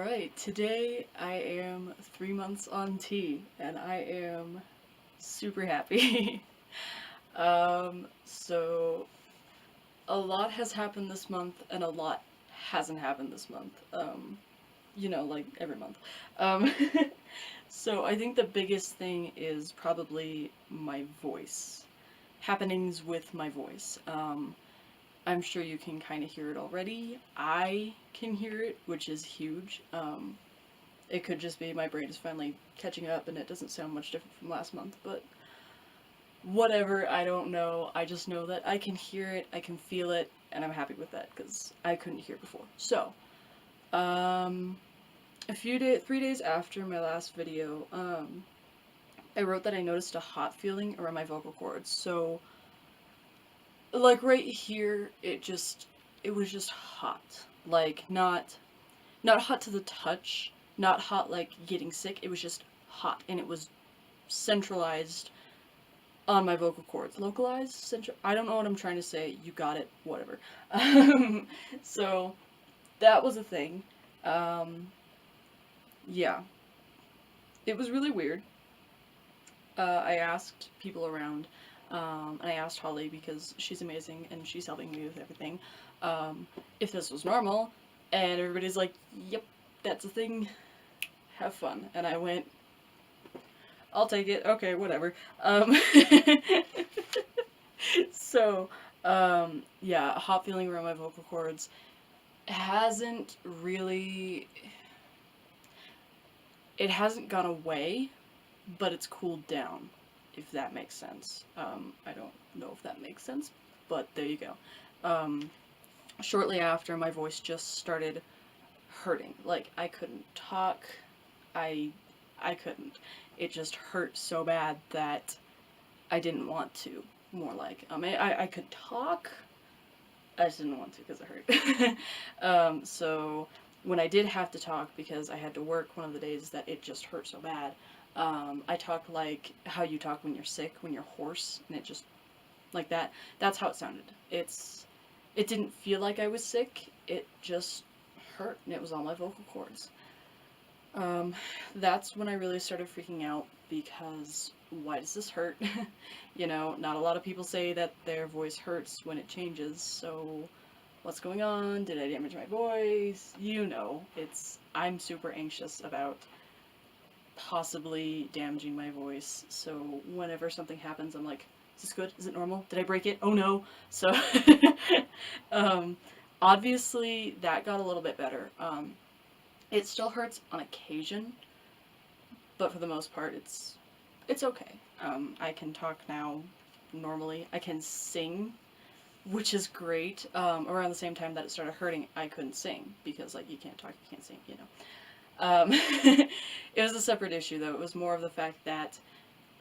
Alright, today I am 3 months on T, and I am super happy. So a lot has happened this month, and a lot hasn't happened this month. Like every month. Um, so I think the biggest thing is probably my voice. Happenings with my voice. I'm sure you can kind of hear it already. I can hear it, which is huge. It could just be my brain is finally catching up and it doesn't sound much different from last month, but whatever, I don't know. I just know that I can hear it, I can feel it, and I'm happy with that because I couldn't hear before. So, um, 3 days after my last video, I wrote that I noticed a hot feeling around my vocal cords. So, like right here, it was just hot. Like, not hot to the touch, not hot like getting sick. It was just hot, and it was centralized on my vocal cords. Localized, central. I don't know what I'm trying to say. You got it. Whatever. So that was a thing. Um, yeah, it was really weird. I asked people around, and I asked Holly because she's amazing and she's helping me with everything. If this was normal, and everybody's like, "Yep, that's a thing. Have fun." And I went, I'll take it. Okay, whatever. So, yeah, a hot feeling around my vocal cords hasn't really. It hasn't gone away, but it's cooled down, if that makes sense. I don't know if that makes sense, but there you go. Um, Shortly after, my voice just started hurting. Like, I couldn't talk. I, I couldn't. It just hurt so bad that I didn't want to. More like, I could talk. I just didn't want to because it hurt. So when I did have to talk because I had to work one of the days that it just hurt so bad, I talked like how you talk when you're sick, when you're hoarse, and it just like that. That's how it sounded. It didn't feel like I was sick. It just hurt, and it was on my vocal cords. Um, that's when I really started freaking out because why does this hurt? Not a lot of people say that their voice hurts when it changes, so what's going on? Did I damage my voice? I'm super anxious about possibly damaging my voice, so whenever something happens, I'm like, is this good? Is it normal? Did I break it? Oh no. So, um, obviously, that got a little bit better. It still hurts on occasion, but for the most part, it's okay. I can talk now normally. I can sing, which is great. Around the same time that it started hurting, I couldn't sing because like you can't talk, you can't sing. It was a separate issue though. It was more of the fact that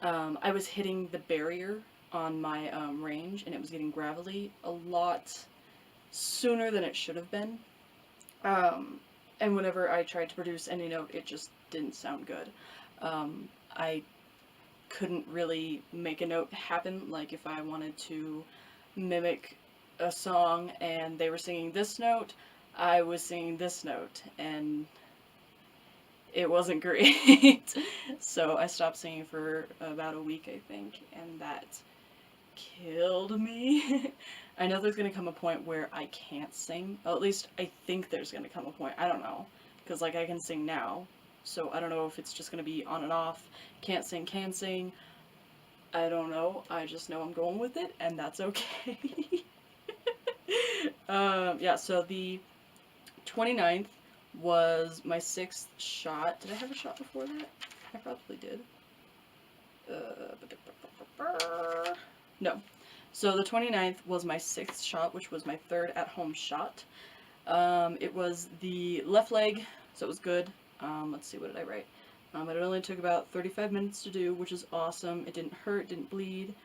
I was hitting the barrier on my range, and it was getting gravelly a lot sooner than it should have been. Um, and whenever I tried to produce any note, it just didn't sound good. I couldn't really make a note happen. Like if I wanted to mimic a song and they were singing this note, I was singing this note, and it wasn't great. So I stopped singing for about a week, I think, and that killed me. I know there's gonna come a point where I can't sing. Well, at least I think there's gonna come a point. I don't know. Because, like, I can sing now. So I don't know if it's just gonna be on and off. Can't sing, can sing. I don't know. I just know I'm going with it, and that's okay. Yeah, so the 29th was my 6th shot. Did I have a shot before that? I probably did. No. So the 29th was my 6th shot, which was my 3rd at-home shot. It was the left leg, so it was good. Let's see, what did I write? It only took about 35 minutes to do, which is awesome. It didn't hurt, didn't bleed.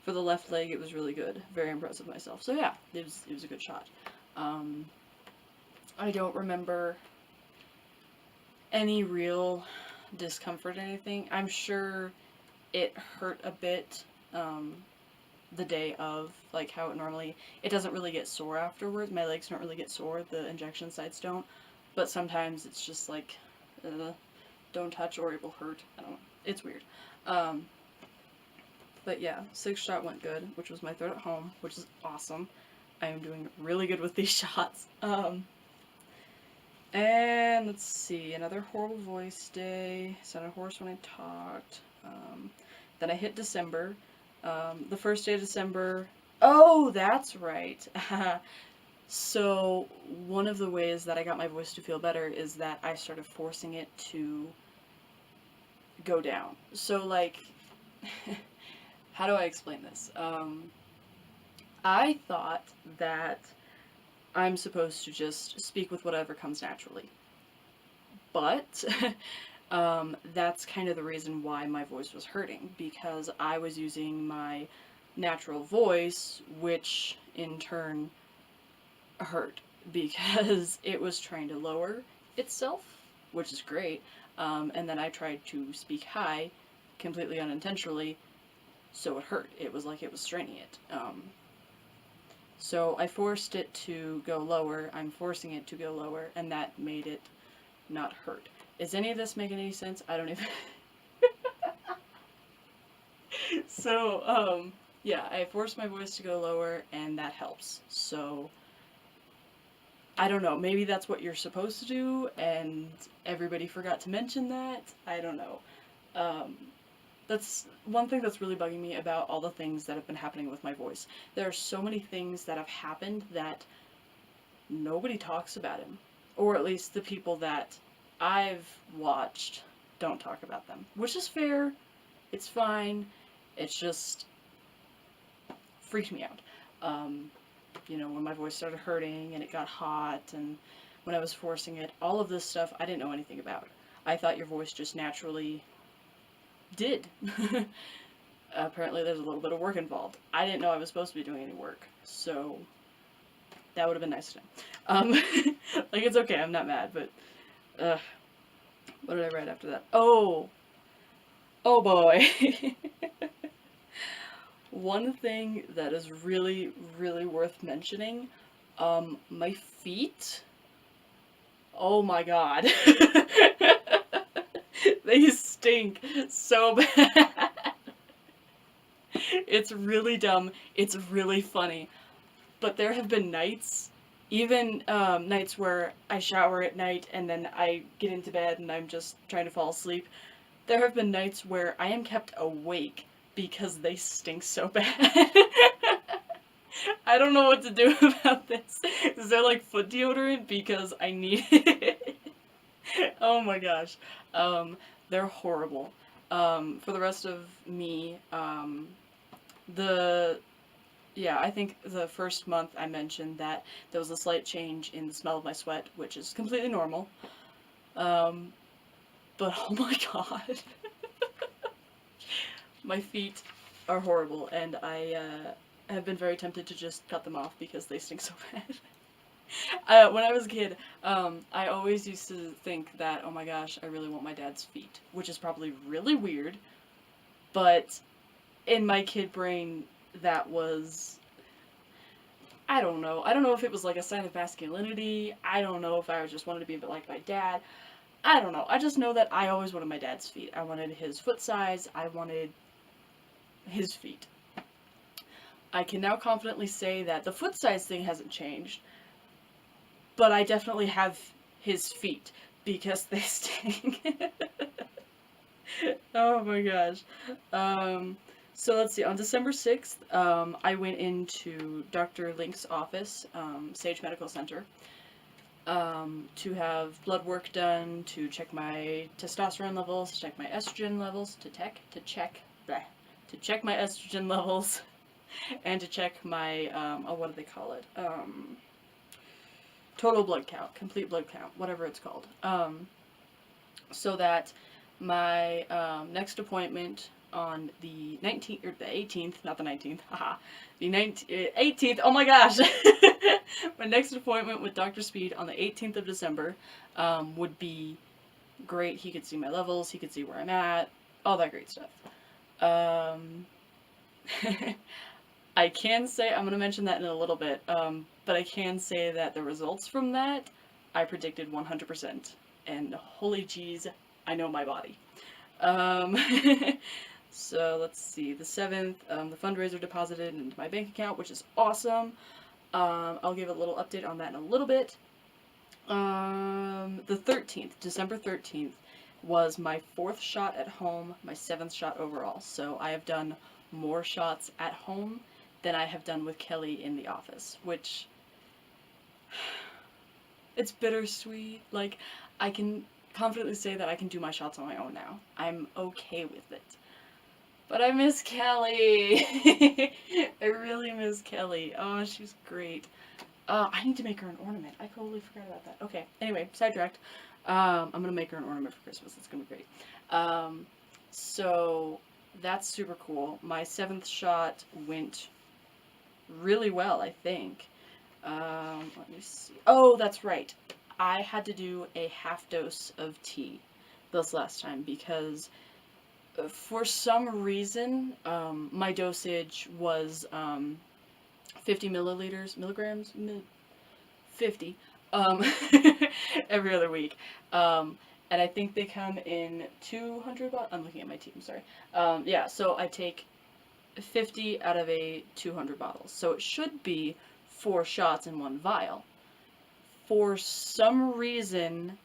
For the left leg, it was really good. Very impressed with myself. So yeah, it was a good shot. I don't remember any real discomfort or anything. I'm sure it hurt a bit the day of, like how it doesn't really get sore afterwards. My legs don't really get sore, the injection sites don't. but sometimes it's just like, don't touch or it will hurt. I don't know. It's weird. Um, but yeah, 6th shot went good, which was my 3rd at home, which is awesome. I am doing really good with these shots. And let's see, another horrible voice day. Sounded hoarse when I talked. Then I hit December. The first day of December. Oh, that's right. So one of the ways that I got my voice to feel better is that I started forcing it to go down. So like, how do I explain this? I thought that I'm supposed to just speak with whatever comes naturally. But that's kind of the reason why my voice was hurting, because I was using my natural voice, which in turn hurt because it was trying to lower itself, which is great. And then I tried to speak high completely unintentionally, so it hurt. It was like it was straining it. So I forced it to go lower. I'm forcing it to go lower, and that made it not hurt. Is any of this making any sense? I don't even. So, yeah, I forced my voice to go lower, and that helps. So, I don't know. Maybe that's what you're supposed to do, and everybody forgot to mention that. I don't know. That's one thing that's really bugging me about all the things that have been happening with my voice. There are so many things that have happened that nobody talks about him. Or at least the people that I've watched don't talk about them. Which is fair. It's fine. It's just freaked me out. When my voice started hurting and it got hot and when I was forcing it, all of this stuff I didn't know anything about. I thought your voice just naturally did. Apparently there's a little bit of work involved. I didn't know I was supposed to be doing any work, so that would have been nice to know. Like, it's okay, I'm not mad, but, what did I write after that? Oh boy. One thing that is really, really worth mentioning, my feet, oh my god. They stink so bad. It's really dumb. It's really funny. But there have been nights, even nights where I shower at night and then I get into bed and I'm just trying to fall asleep. There have been nights where I am kept awake because they stink so bad. I don't know what to do about this. Is there like foot deodorant? Because I need it. Oh my gosh. They're horrible. For the rest of me, I think the first month I mentioned that there was a slight change in the smell of my sweat, which is completely normal. But oh my god. My feet are horrible, and I have been very tempted to just cut them off because they stink so bad. When I was a kid, I always used to think that, oh my gosh, I really want my dad's feet, which is probably really weird, but in my kid brain, that was, I don't know. I don't know if it was like a sign of masculinity. I don't know if I just wanted to be a bit like my dad. I don't know. I just know that I always wanted my dad's feet. I wanted his foot size. I wanted his feet. I can now confidently say that the foot size thing hasn't changed, but I definitely have his feet because they stink. Oh my gosh. So let's see, on December 6th, I went into Dr. Link's office, Sage Medical Center, to have blood work done, to check my testosterone levels, to check my estrogen levels, to check my estrogen levels, and to check my, what do they call it? Total blood count, complete blood count, whatever it's called. So that my next appointment on the 19th, or the 18th, not the 19th, haha, the 18th, oh my gosh! My next appointment with Dr. Speed on the 18th of December would be great. He could see my levels, he could see where I'm at, all that great stuff. I can say, I'm going to mention that in a little bit, but I can say that the results from that, I predicted 100%. And holy jeez, I know my body. Um, so let's see. The 7th, the fundraiser deposited into my bank account, which is awesome. I'll give a little update on that in a little bit. The 13th, December 13th, was my 4th shot at home, my 7th shot overall. So I have done more shots at home than I have done with Kelly in the office, which it's bittersweet. Like, I can confidently say that I can do my shots on my own now. I'm okay with it. But I miss Kelly. I really miss Kelly. Oh, she's great. I need to make her an ornament. I totally forgot about that. Okay, anyway, sidetracked. I'm gonna make her an ornament for Christmas. It's gonna be great. So that's super cool. My 7th shot went really well, I think. Let me see. Oh, that's right. I had to do a half dose of tea this last time because for some reason, my dosage was 50 milligrams, 50, every other week. And I think they come in 200 bottles. I'm looking at my tea, I'm sorry. Yeah, so I take 50 out of a 200 bottles. So it should be 4 shots in 1 vial. For some reason,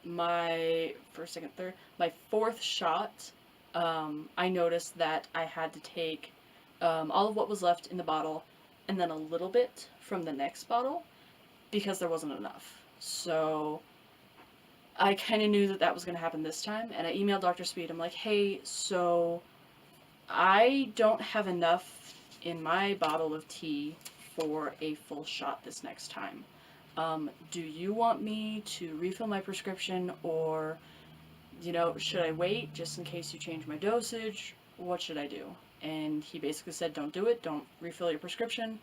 my first, second, third, my 4th shot, I noticed that I had to take all of what was left in the bottle and then a little bit from the next bottle because there wasn't enough. So I kind of knew that that was going to happen this time, and I emailed Dr. Speed. I'm like, hey, so I don't have enough in my bottle of tea for a full shot this next time. Do you want me to refill my prescription, or, you know, should I wait just in case you change my dosage? What should I do? And he basically said, don't do it, don't refill your prescription,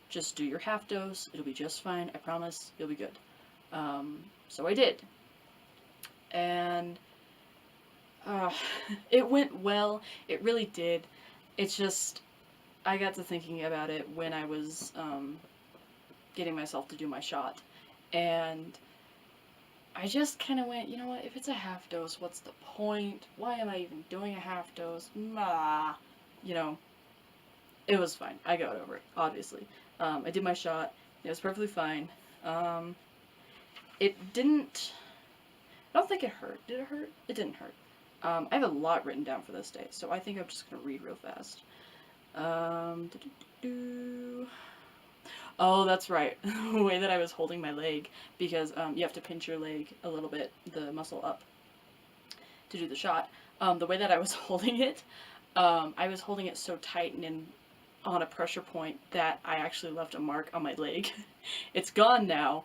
just do your half dose, it'll be just fine, I promise, you'll be good. So I did. And it went well, it really did. It's just, I got to thinking about it when I was getting myself to do my shot, and I just kind of went, you know what, if it's a half dose, what's the point? Why am I even doing a half dose? You know, it was fine. I got over it, obviously. I did my shot. It was perfectly fine. It didn't, I don't think it hurt. Did it hurt? It didn't hurt. I have a lot written down for this day, so I think I'm just going to read real fast. Oh, that's right. The way that I was holding my leg, because you have to pinch your leg a little bit, the muscle up, to do the shot. The way that I was holding it, I was holding it so tight and on a pressure point that I actually left a mark on my leg. It's gone now,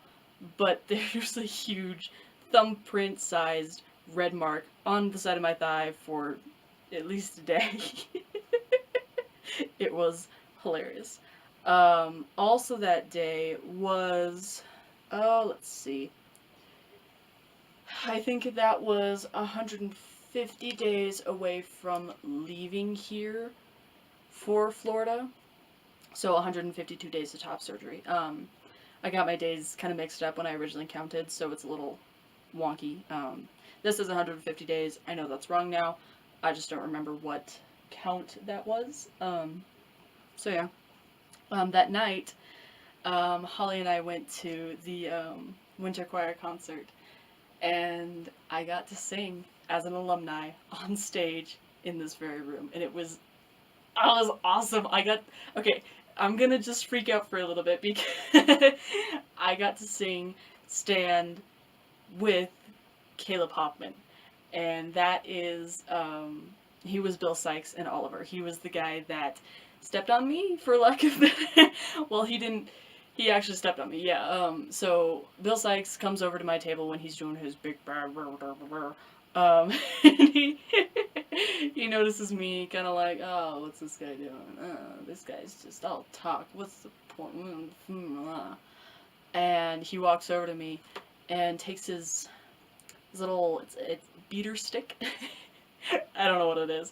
but there's a huge thumbprint sized red mark on the side of my thigh for at least a day. It was hilarious. Also that day was, oh, let's see. I think that was 150 days away from leaving here for Florida. So 152 days to top surgery. I got my days kind of mixed up when I originally counted, so it's a little wonky. This is 150 days. I know that's wrong now. I just don't remember what count that was. So yeah. That night, Holly and I went to the Winter Choir concert, and I got to sing as an alumni on stage in this very room, and it was awesome. Okay, I'm gonna just freak out for a little bit because I got to stand with Caleb Hoffman, and that is, he was Bill Sykes and Oliver. He was the guy that stepped on me, for lack of better. Well, he actually stepped on me, yeah. So Bill Sykes comes over to my table when he's doing his big and he notices me, kind of like, oh, what's this guy doing? This guy's just all talk. What's the point? And he walks over to me and takes his little, it's beater stick. I don't know what it is.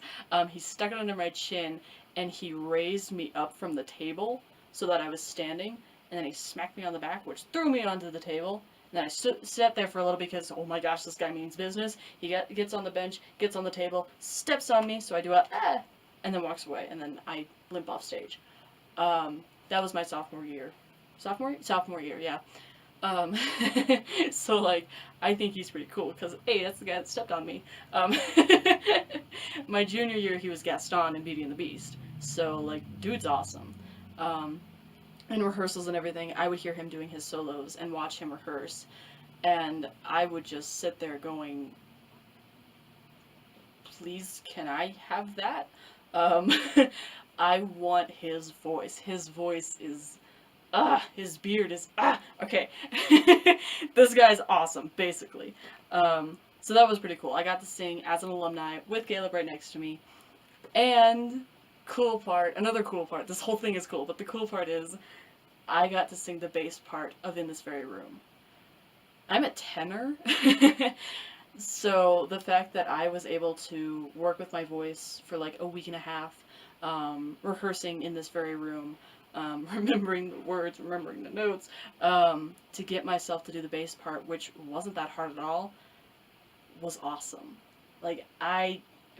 He stuck it under my chin, and he raised me up from the table so that I was standing, and then he smacked me on the back, which threw me onto the table. And then I sat there for a little because, oh my gosh, this guy means business. He gets on the bench, gets on the table, steps on me, so I do a, ah, and then walks away, and then I limp off stage. That was my sophomore year. Sophomore year, yeah. Um, so, like, I think he's pretty cool, because, hey, that's the guy that stepped on me. My junior year, he was Gaston in Beauty and the Beast. So, like, dude's awesome. Um, in rehearsals and everything, I would hear him doing his solos and watch him rehearse. And I would just sit there going, please, can I have that? Um, I want his voice. His voice is, his beard is, okay. This guy's awesome, basically. So that was pretty cool. I got to sing as an alumni with Caleb right next to me. And, another cool part, this whole thing is cool, but the cool part is, I got to sing the bass part of In This Very Room. I'm a tenor, so the fact that I was able to work with my voice for like a week and a half, rehearsing in this very room, remembering the words, remembering the notes, to get myself to do the bass part, which wasn't that hard at all, was awesome. Like,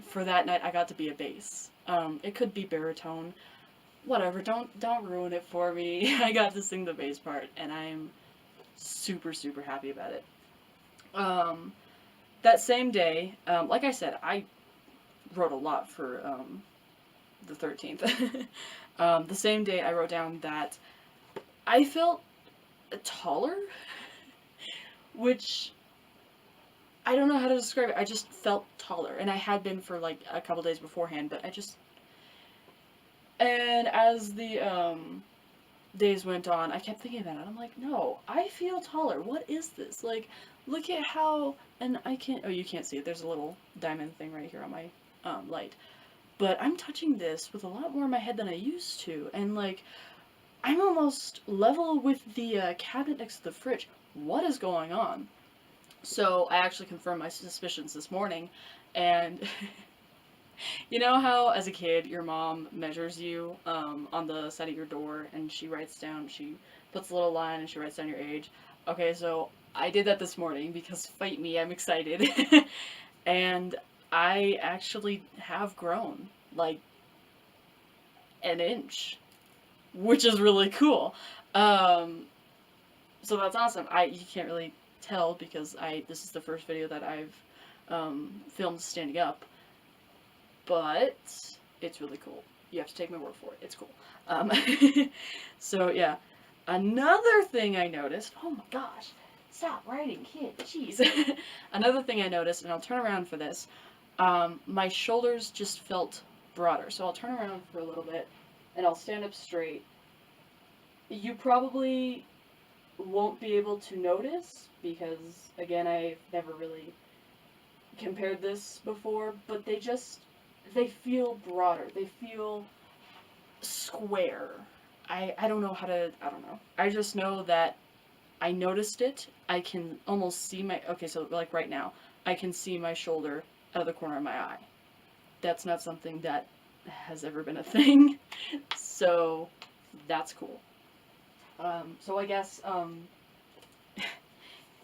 for that night, I got to be a bass. It could be baritone, whatever, don't ruin it for me. I got to sing the bass part, and I'm super, super happy about it. That same day, like I said, I wrote a lot for the 13th. The same day I wrote down that I felt taller, which I don't know how to describe it. I just felt taller, and I had been for like a couple days beforehand, but and as the days went on, I kept thinking about it. I'm like, no, I feel taller. What is this? Like, look at how, and I can't, oh, you can't see it. There's a little diamond thing right here on my light. But I'm touching this with a lot more in my head than I used to, and like, I'm almost level with the cabinet next to the fridge. What is going on? So I actually confirmed my suspicions this morning, and you know how as a kid your mom measures you on the side of your door, and she puts a little line and she writes down your age? Okay, so I did that this morning because fight me, I'm excited. And I actually have grown like an inch, which is really cool. So that's awesome. You can't really tell because this is the first video that I've filmed standing up, but it's really cool. You have to take my word for it. It's cool. So yeah, another thing I noticed. Oh my gosh, stop writing, kid. Jeez. Another thing I noticed, and I'll turn around for this. My shoulders just felt broader. So I'll turn around for a little bit, and I'll stand up straight. You probably won't be able to notice because, again, I've never really compared this before, but they feel broader. They feel square. I don't know. I just know that I noticed it. I can almost see okay, so like right now, I can see my shoulder out of the corner of my eye. That's not something that has ever been a thing, so that's cool. So I guess,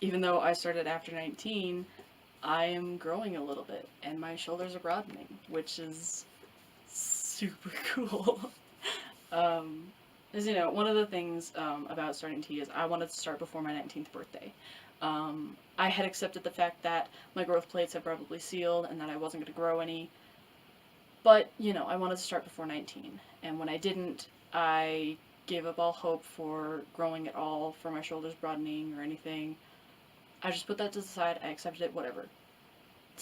even though I started after 19, I am growing a little bit, and my shoulders are broadening, which is super cool. As you know, one of the things about starting tea is I wanted to start before my 19th birthday. I had accepted the fact that my growth plates had probably sealed and that I wasn't going to grow any, but, you know, I wanted to start before 19, and when I didn't, I gave up all hope for growing at all, for my shoulders broadening or anything. I just put that to the side, I accepted it, whatever.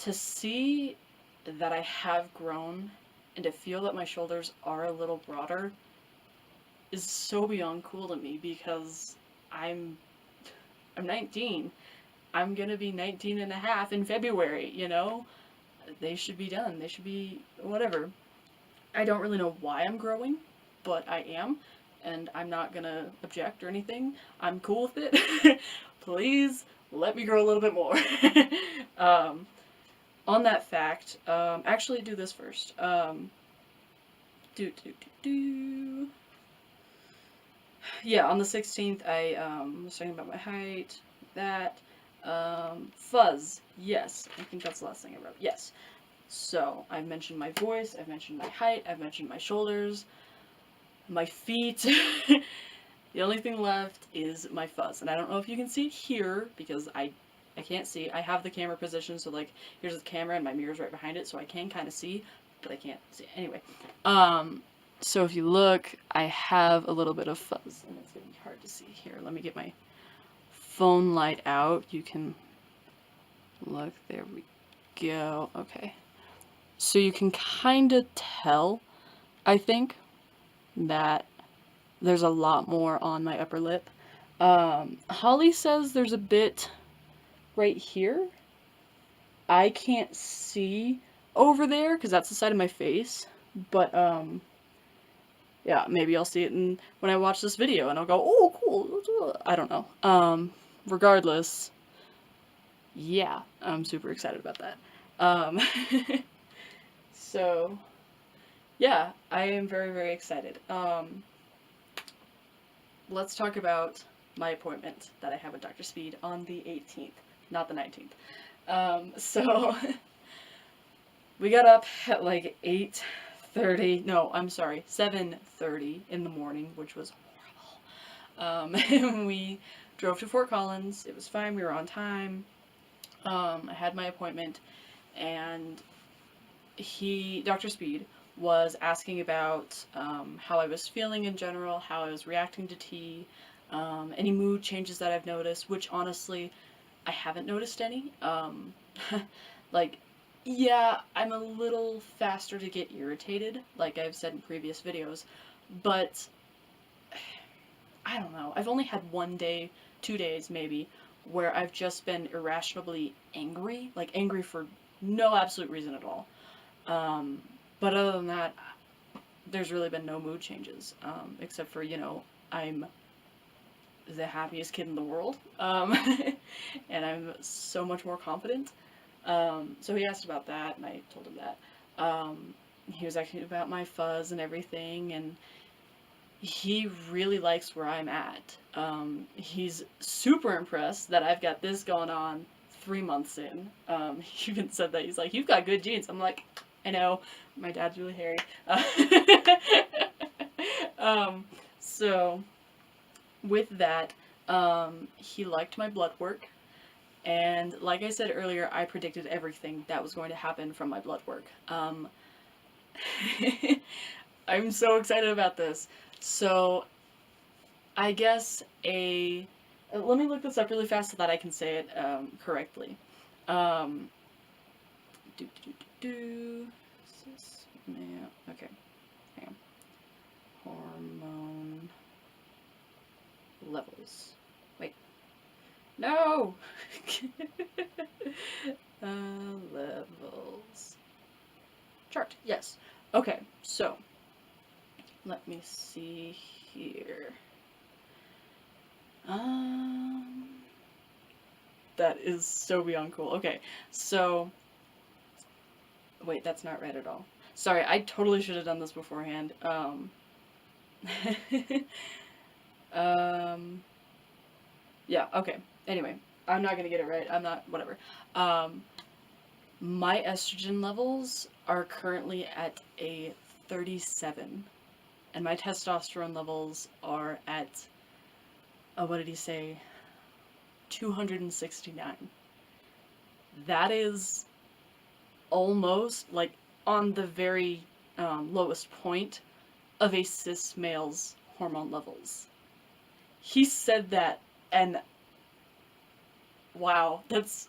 To see that I have grown and to feel that my shoulders are a little broader is so beyond cool to me because I'm 19. I'm gonna be 19 and a half in February, you know? They should be done. They should be whatever. I don't really know why I'm growing, but I am, and I'm not gonna object or anything. I'm cool with it. Please let me grow a little bit more. On that fact, actually do this first. yeah, on the 16th, I was talking about my height, that, fuzz, yes, I think that's the last thing I wrote, yes. So, I've mentioned my voice, I've mentioned my height, I've mentioned my shoulders, my feet. The only thing left is my fuzz, and I don't know if you can see it here, because I can't see. I have the camera position, so like, here's the camera and my mirror's right behind it, so I can kind of see, but I can't see. Anyway, so if you look, I have a little bit of fuzz, and it's gonna be hard to see here. Let me get my phone light out. You can look, there we go. Okay. So you can kind of tell, I think, that there's a lot more on my upper lip. Holly says there's a bit right here. I can't see over there because that's the side of my face. But yeah, maybe I'll see it when I watch this video and I'll go, oh, cool. I don't know. Regardless, yeah, I'm super excited about that. So yeah, I am very, very excited. Let's talk about my appointment that I have with Dr. Speed on the 18th, not the 19th. So we got up at like 8:30. No, I'm sorry, 7:30 in the morning, which was horrible. And we drove to Fort Collins. It was fine. We were on time. I had my appointment, and Dr. Speed, was asking about how I was feeling in general, how I was reacting to tea, any mood changes that I've noticed, which honestly, I haven't noticed any. Like, yeah, I'm a little faster to get irritated, like I've said in previous videos, but I don't know. I've only had 1 day, 2 days maybe, where I've just been irrationally angry, like angry for no absolute reason at all. But other than that, there's really been no mood changes, except for, I'm the happiest kid in the world, and I'm so much more confident. So he asked about that, and I told him that. He was asking about my fuzz and everything, and he really likes where I'm at. He's super impressed that I've got this going on 3 months in. He even said that. He's like, "You've got good genes." I'm like, I know, my dad's really hairy. Um, so, with that, he liked my blood work. And like I said earlier, I predicted everything that was going to happen from my blood work. I'm so excited about this. So, I guess let me look this up really fast so that I can say it correctly. Um, do, do, do, do. Okay, hang on. Hormone levels. Wait. No! Levels. Chart, yes. Okay, so, let me see here. That is so beyond cool. Okay, so, wait, that's not right at all. Sorry, I totally should have done this beforehand. Yeah, okay. Anyway, I'm not gonna get it right. I'm not, whatever. My estrogen levels are currently at a 37, and my testosterone levels are at, what did he say? 269. That is almost, like, on the very lowest point of a cis male's hormone levels. He said that, and wow, that's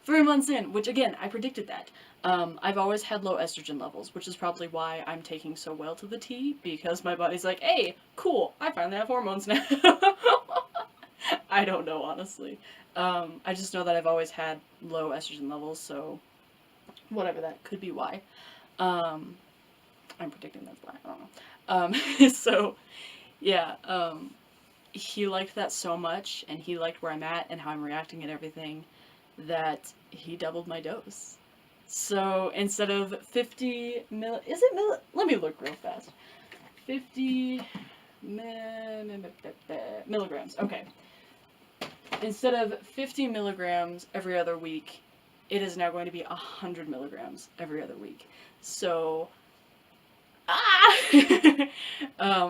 3 months in, which again, I predicted that. I've always had low estrogen levels, which is probably why I'm taking so well to the tea, because my body's like, hey, cool, I finally have hormones now. I don't know, honestly. I just know that I've always had low estrogen levels, so whatever, that could be why. I'm predicting that's why, I don't know. So, yeah, he liked that so much, and he liked where I'm at and how I'm reacting and everything, that he doubled my dose. So instead of 50 let me look real fast. 50 milligrams. Okay. Instead of 50 milligrams every other week, it is now going to be 100 milligrams every other week. So,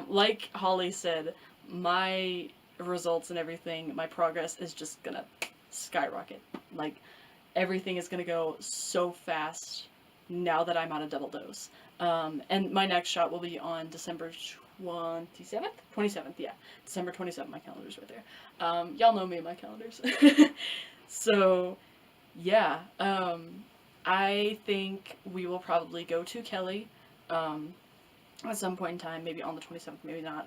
like Holly said, my results and everything, my progress is just gonna skyrocket. Like, everything is gonna go so fast now that I'm on a double dose. And my next shot will be on December 27th? 27th, yeah. December 27th, my calendar's right there. Y'all know me and my calendars. So, yeah. I think we will probably go to Kelly at some point in time, maybe on the 27th, maybe not.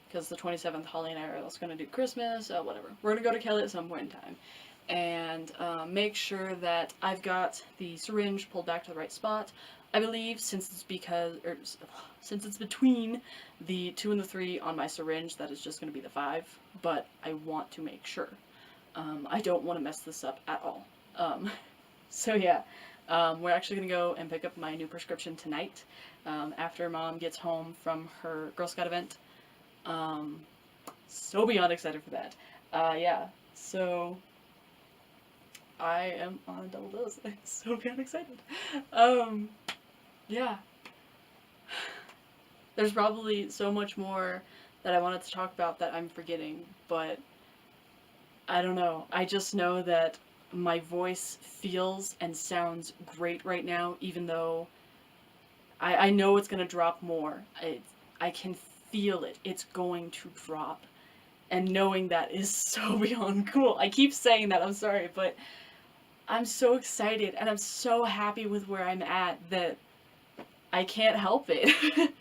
Because the 27th, Holly and I are also going to do Christmas, whatever. We're going to go to Kelly at some point in time. And make sure that I've got the syringe pulled back to the right spot. I believe since it's between the 2 and the 3 on my syringe, that is just going to be the 5. But I want to make sure. I don't want to mess this up at all. So yeah, we're actually going to go and pick up my new prescription tonight after Mom gets home from her Girl Scout event. So beyond excited for that. Yeah, so I am on a double dose. I'm so beyond excited. Yeah. There's probably so much more that I wanted to talk about that I'm forgetting, but I don't know. I just know that my voice feels and sounds great right now, even though I know it's going to drop more. I can feel it. It's going to drop. And knowing that is so beyond cool. I keep saying that, I'm sorry, but I'm so excited and I'm so happy with where I'm at that I can't help it.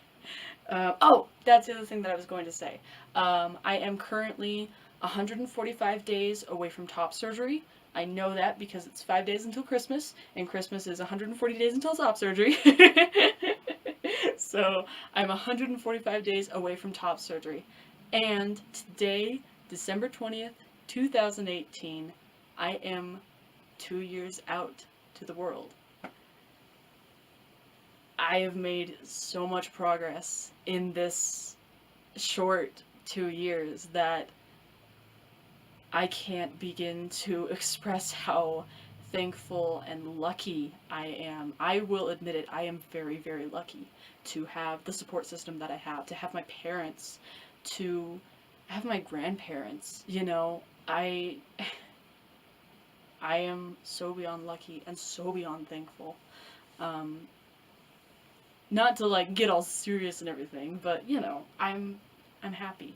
Oh, that's the other thing that I was going to say. I am currently 145 days away from top surgery. I know that because it's 5 days until Christmas, and Christmas is 140 days until top surgery. So I'm 145 days away from top surgery. And today, December 20th, 2018, I am 2 years out to the world. I have made so much progress in this short 2 years that I can't begin to express how thankful and lucky I am. I will admit it, I am very, very lucky to have the support system that I have, to have my parents, to have my grandparents, you know. I am so beyond lucky and so beyond thankful. Not to like get all serious and everything, but you know, I'm happy.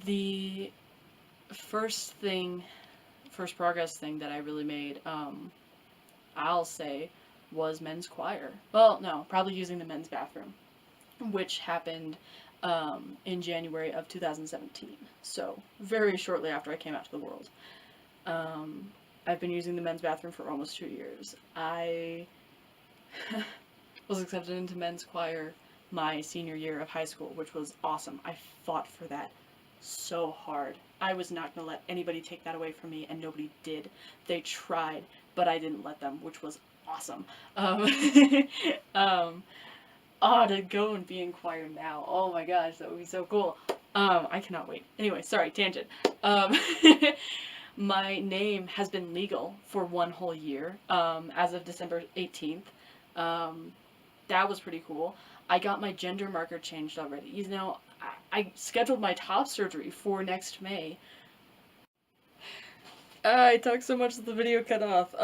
The first progress thing that I really made, I'll say, was men's choir. Well, no, probably using the men's bathroom, which happened in January of 2017. So very shortly after I came out to the world. I've been using the men's bathroom for almost 2 years. I was accepted into men's choir my senior year of high school, which was awesome. I fought for that so hard. I was not going to let anybody take that away from me, and nobody did. They tried, but I didn't let them, which was awesome. To go and be in choir now. Oh my gosh, that would be so cool. I cannot wait. Anyway, sorry, tangent. My name has been legal for 1 whole year, as of December 18th. That was pretty cool. I got my gender marker changed already. You know, I scheduled my top surgery for next May. I talked so much that the video cut off.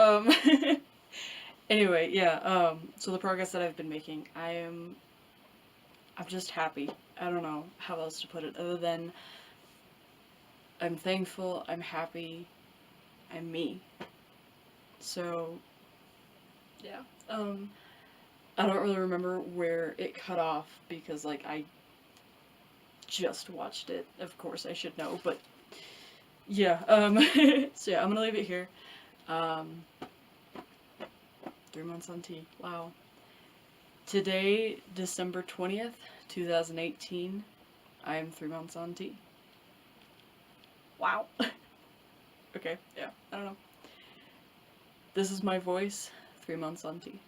Anyway, yeah, so the progress that I've been making, I'm just happy. I don't know how else to put it other than I'm thankful, I'm happy, I'm me. So, yeah, I don't really remember where it cut off because, like, I just watched it. Of course, I should know, but yeah, so yeah, I'm gonna leave it here. 3 months on T. Wow. Today, December 20th, 2018, I am 3 months on T. Wow. Okay, yeah, I don't know. This is my voice, 3 months on T.